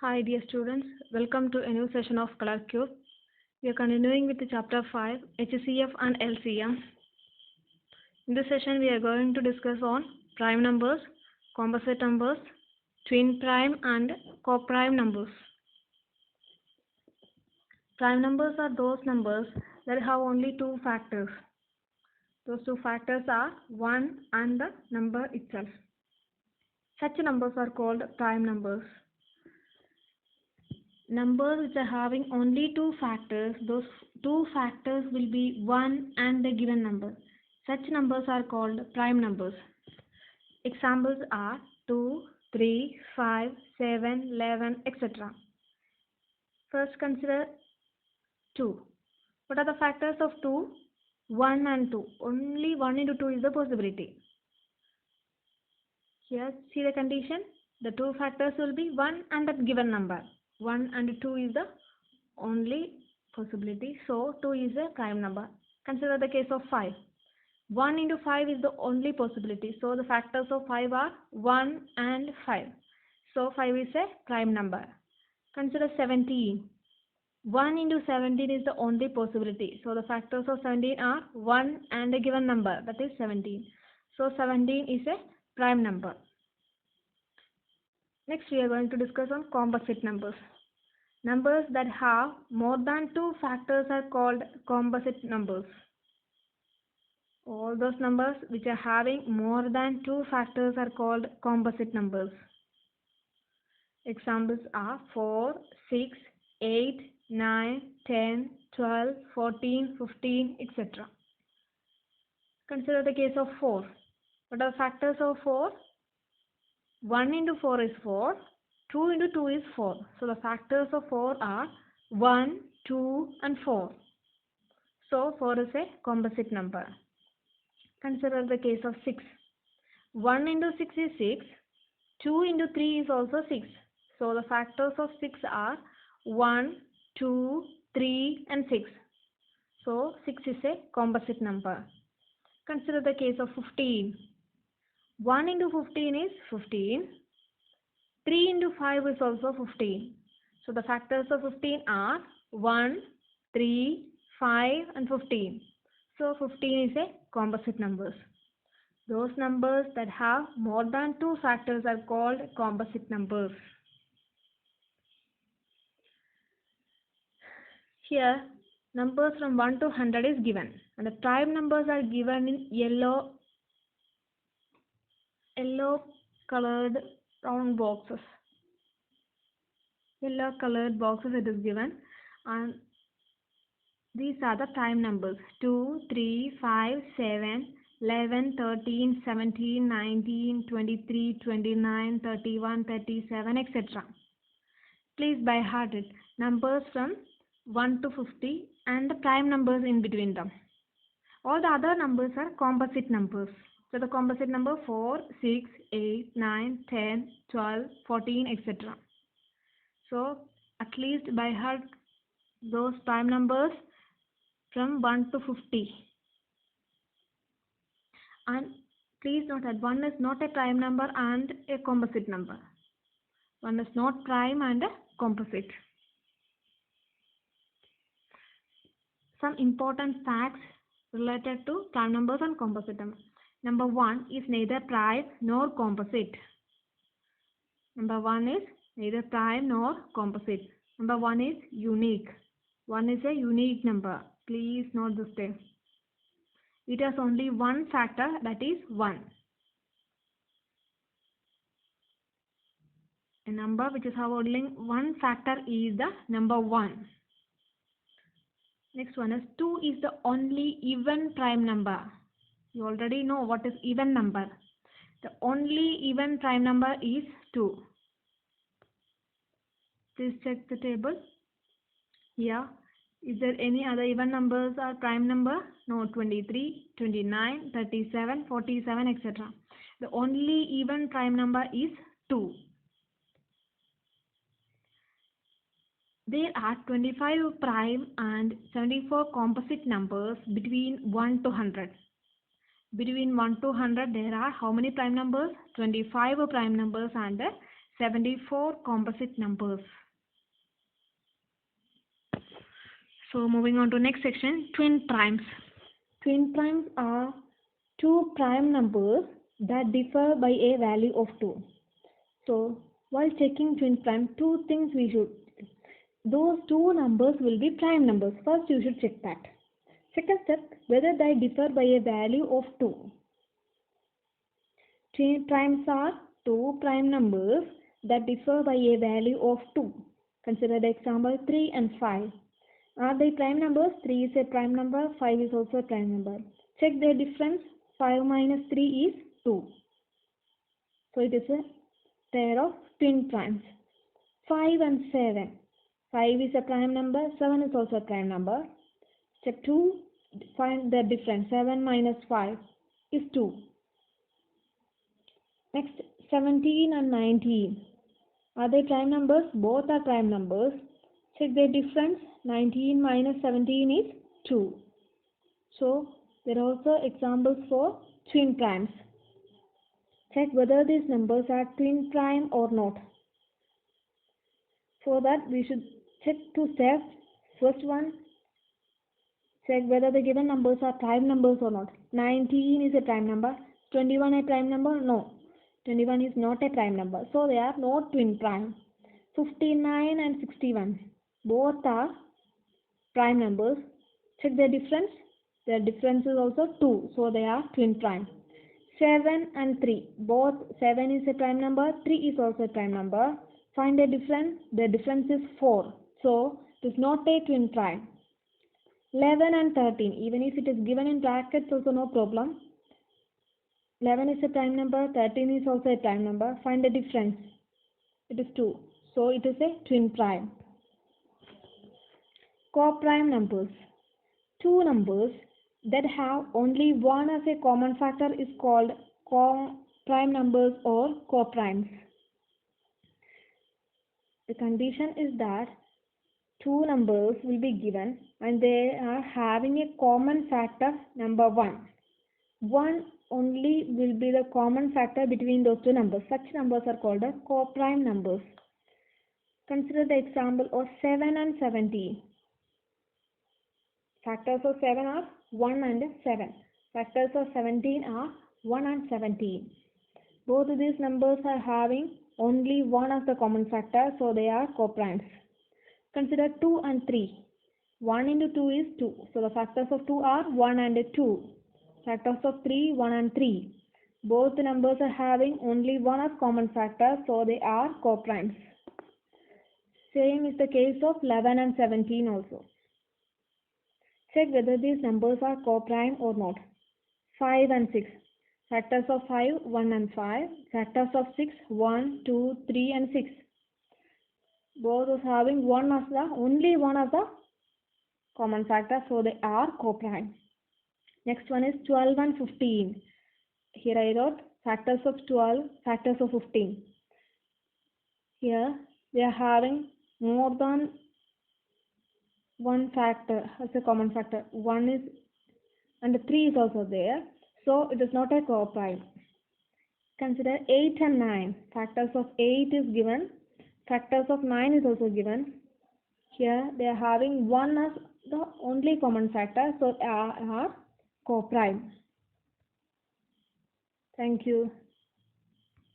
Hi dear students, welcome to a new session of Color Cube. We are continuing with the chapter 5, HCF and LCM. In this session we are going to discuss on prime numbers, composite numbers, twin prime and coprime numbers. Prime numbers are those numbers that have only two factors. Those two factors are 1 and the number itself. Such numbers are called prime numbers. Numbers which are having only two factors, those two factors will be 1 and the given number. Such numbers are called prime numbers. Examples are 2, 3, 5, 7, 11, etc. First consider 2. What are the factors of 2? 1 and 2. Only 1 into 2 is the possibility. Here, see the condition. The two factors will be 1 and the given number. 1 and 2 is the only possibility. So, 2 is a prime number. Consider the case of 5. 1 into 5 is the only possibility. So, the factors of 5 are 1 and 5. So, 5 is a prime number. Consider 17. 1 into 17 is the only possibility. So, the factors of 17 are 1 and a given number, that is 17. So, 17 is a prime number. Next, we are going to discuss on composite numbers. Numbers that have more than two factors are called composite numbers. All those numbers which are having more than two factors are called composite numbers. Examples are 4, 6, 8, 9, 10, 12, 14, 15, etc. Consider the case of 4. What are the factors of 4? 1 into 4 is 4. 2 into 2 is 4. So the factors of 4 are 1, 2 and 4. So 4 is a composite number. Consider the case of 6. 1 into 6 is 6. 2 into 3 is also 6. So the factors of 6 are 1, 2, 3 and 6. So 6 is a composite number. Consider the case of 15. 1 into 15 is 15. 3 into 5 is also 15. So the factors of 15 are 1, 3, 5 and 15. So 15 is a composite numbers. Those numbers that have more than two factors are called composite numbers. Here, numbers from 1 to 100 is given. And the prime numbers are given in yellow colored round boxes. Yellow colored boxes it is given. And these are the prime numbers 2, 3, 5, 7, 11, 13, 17, 19, 23, 29, 31, 37, etc. Please by heart it. Numbers from 1 to 50 and the prime numbers in between them. All the other numbers are composite numbers. So the composite number 4, 6, 8, 9, 10, 12, 14, etc. So at least by heart those prime numbers from 1 to 50. And please note that 1 is not a prime number and a composite number. 1 is not prime and a composite. Some important facts related to prime numbers and composite numbers. Number 1 is neither prime nor composite. Number 1 is neither prime nor composite. Number 1 is unique. 1 is a unique number. Please note this thing. It has only one factor, that is 1. A number which is only one factor is the number 1. Next one is 2 is the only even prime number. You already know what is even number. The only even prime number is 2. Please check the table. Here, is there any other even numbers or prime number? No, 23, 29, 37, 47, etc. The only even prime number is 2. There are 25 prime and 74 composite numbers between 1 to 100. Between 1 to 100 there are how many prime numbers? 25 prime numbers and 74 composite numbers. So moving on to next section, twin primes. Twin primes are two prime numbers that differ by a value of 2. So while checking twin prime, two things we should. Those two numbers will be prime numbers. First you should check that. Second step, whether they differ by a value of 2. Twin primes are two prime numbers that differ by a value of 2. Consider the example 3 and 5. Are they prime numbers? 3 is a prime number, 5 is also a prime number. Check their difference. 5 minus 3 is 2. So it is a pair of twin primes. 5 and 7. 5 is a prime number, 7 is also a prime number. Step 2, find the difference. 7 minus 5 is 2. Next, 17 and 19. Are they prime numbers? Both are prime numbers. Check their difference. 19 minus 17 is 2. So, there are also examples for twin primes. Check whether these numbers are twin prime or not. For that, we should check two steps. First one, check whether the given numbers are prime numbers or not. 19 is a prime number. 21 a prime number? No. 21 is not a prime number. So, they are not twin prime. 59 and 61. Both are prime numbers. Check their difference. Their difference is also 2. So, they are twin prime. 7 and 3. Both 7 is a prime number. 3 is also a prime number. Find the difference. The difference is 4. So, it is not a twin prime. 11 and 13. Even if it is given in brackets, also no problem. 11 is a prime number. 13 is also a prime number. Find the difference. It is 2. So, it is a twin prime. Co-prime numbers. Two numbers that have only one as a common factor is called co-prime numbers or co-primes. The condition is that two numbers will be given and they are having a common factor number 1. One only will be the common factor between those two numbers. Such numbers are called co-prime numbers. Consider the example of 7 and 17. Factors of 7 are 1 and 7. Factors of 17 are 1 and 17. Both of these numbers are having only one as the common factor, so they are co-primes. Consider 2 and 3. 1 into 2 is 2. So the factors of 2 are 1 and 2. Factors of 3, 1 and 3. Both the numbers are having only one as common factor, so they are co-primes. Same is the case of 11 and 17 also. Check whether these numbers are co-prime or not. 5 and 6. Factors of 5, 1 and 5. Factors of 6, 1, 2, 3 and 6. Both are having only one as the common factor, so they are co-prime. Next one is 12 and 15. Here I wrote factors of 12, factors of 15. Here they are having more than one factor as a common factor. 1 is and 3 is also there. So it is not a co-prime. Consider 8 and 9. Factors of 8 is given. Factors of 9 is also given. Here they are having 1 as the only common factor. So they are co-prime. Thank you.